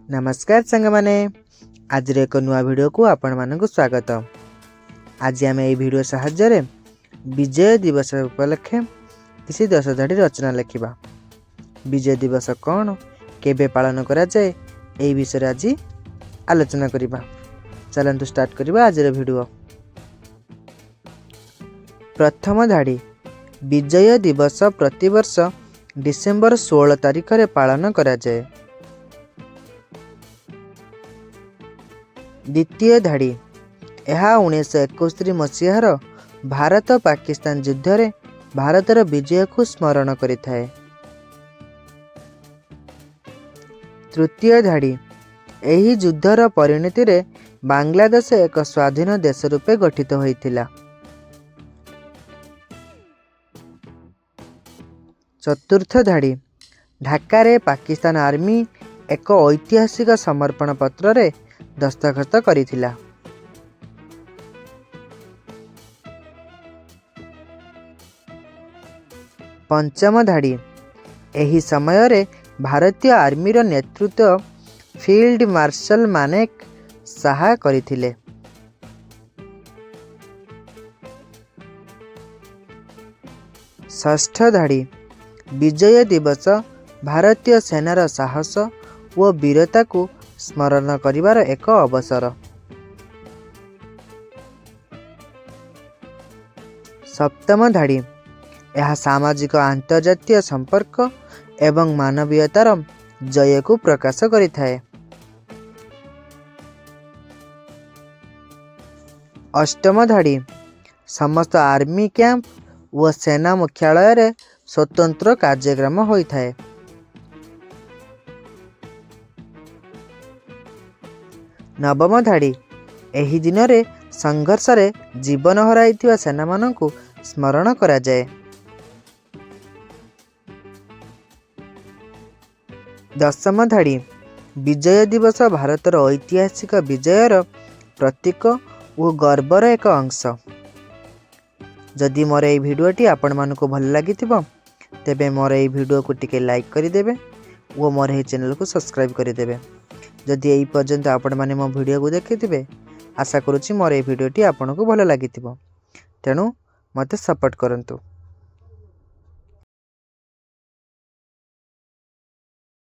नमस्कार सांगमाने आज एक नुआ वीडियो को आपण मानक स्वागत। आज आम ये वीडियो साहाय्य विजय दिवस उपलक्षे किसी 10 धाड़ी रचना लिखा। विजय दिवस कौन केबे पालन करा जाए यही विषय आज आलोचना करबा। चलंतु स्टार्ट करबा आज वीडियो। प्रथम धाड़ी विजय दिवस प्रतिवर्ष डिसेम्बर 16 तारिख रे पालन करा जाए। द्वितीय धाड़ी यह 1971 मसीहार भारत पाकिस्तान युद्ध रे भारतर विजय को स्मरण करिथाए। तृतीय धाड़ी यही युद्धर परिणति रे बांग्लादेश एक स्वाधीन देश रूपे गठित होइथिला। चतुर्थ धाड़ी ढाका रे पाकिस्तान आर्मी एक ऐतिहासिक समर्पण पत्र रे दस्तखत करिथिला। पंचम धाड़ी एही समय रे भारतीय आर्मी रो नेतृत्व फील्ड मार्शल मानेक साहा करिथिले। षष्ठ धाड़ी विजय दिवस भारतीय सेनार साहस व वीरता को स्मरण करिवार एक अवसर। सप्तम धाड़ी यह सामाजिक आंतर्जातीय संपर्क एवं मानवीयतार जय को प्रकाश करिथाए। अष्टम धाड़ी समस्त आर्मी कैंप व सेना मुख्यालय रे स्वतंत्र कार्यक्रम होइथाए। नवम धाड़ी एही दिन रे संघर्ष रे जीवन हराइथिबा सेना माननकु स्मरण करा जाए। दशम धाड़ी विजय दिवस भारतर ऐतिहासिक विजयर प्रतीक और गर्वर एक अंश। जदि मोर ये भिडियोटी आपण मानकु भल लागिथिबो तेबे मोर ये भिडियो को टिके लाइक करिदेबे और मोर ये चैनल को सब्सक्राइब करिदेबे। जदि यही पर्यंत आपण माने मो भिडियो को देखिथिबे आशा करूछि मोर ये भिडियोटी आपनको भल लागिथिबो, तेणु मते सपोर्ट करंतु।